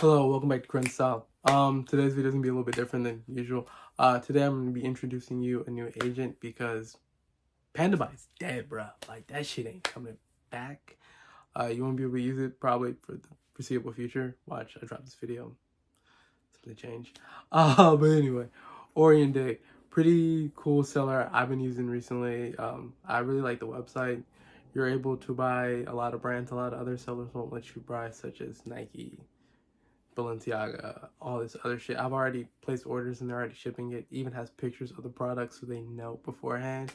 Hello, welcome back to Corinth Style. Today's video is gonna be a little bit different than usual. Today I'm gonna be introducing you a new agent because Pandabuy's dead, bruh. Like that shit ain't coming back. You won't be able to use it probably for the foreseeable future. Watch, I drop this video, something change. But anyway, OrientDig, pretty cool seller I've been using recently. I really like the website. You're able to buy a lot of brands a lot of other sellers won't let you buy, such as Nike, Balanciaga, all this other shit. I've already placed orders and they're already shipping it. Even has pictures of the product so they know beforehand.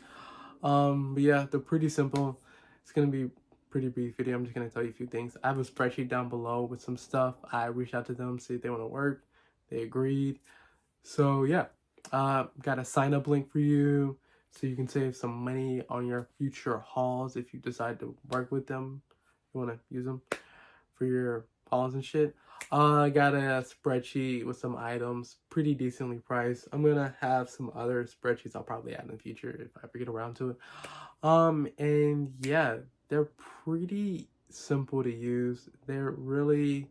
But yeah, they're pretty simple. It's gonna be a pretty brief video. I'm just gonna tell you a few things. I have a spreadsheet down below with some stuff. I reached out to them, see if they want to work. They agreed. So yeah, got a sign up link for you so you can save some money on your future hauls if you decide to work with them. You want to use them for your hauls and shit. I got a spreadsheet with some items, pretty decently priced. I'm gonna have some other spreadsheets I'll probably add in the future if I ever get around to it. And yeah, they're pretty simple to use. They're really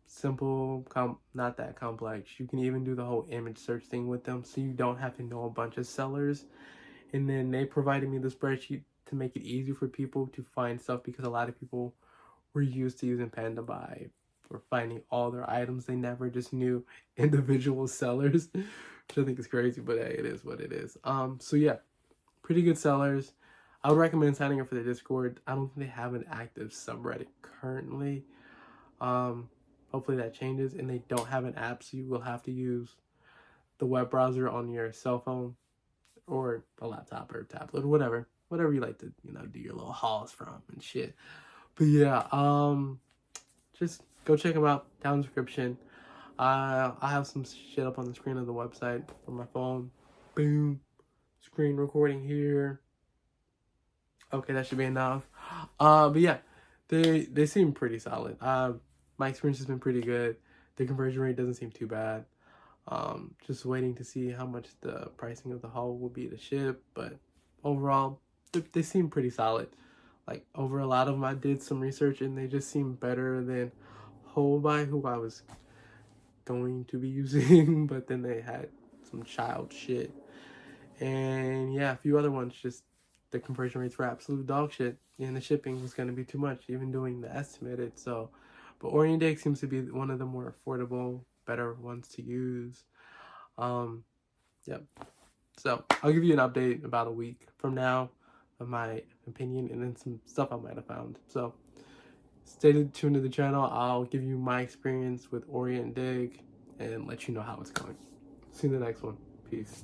simple, not that complex. You can even do the whole image search thing with them, so you don't have to know a bunch of sellers. And then they provided me the spreadsheet to make it easy for people to find stuff because a lot of people were used to using Pandabuy for finding all their items. They never just knew individual sellers, which I think is crazy, but hey, it is what it is. So yeah, pretty good sellers. I would recommend signing up for the Discord. I don't think they have an active subreddit currently. Hopefully that changes, and they don't have an app, so you will have to use the web browser on your cell phone or a laptop or tablet or whatever you like to, do your little hauls from and shit. But yeah, just go check them out down in the description. I have some shit up on the screen of the website from my phone. Boom, screen recording here. Okay, that should be enough. But yeah, they seem pretty solid. My experience has been pretty good. The conversion rate doesn't seem too bad. Just waiting to see how much the pricing of the haul will be to ship, but overall, they seem pretty solid. Like over a lot of them, I did some research and they just seem better than Holby, who I was going to be using, but then they had some child shit. And yeah, a few other ones, just the conversion rates were absolute dog shit. And the shipping was going to be too much, even doing the estimated. So, but OrientDig seems to be one of the more affordable, better ones to use. Yep. So I'll give you an update about a week from now of my opinion and then some stuff I might have found. So stay tuned to the channel. I'll give you my experience with OrientDig and let you know how it's going. See you in the next one. Peace.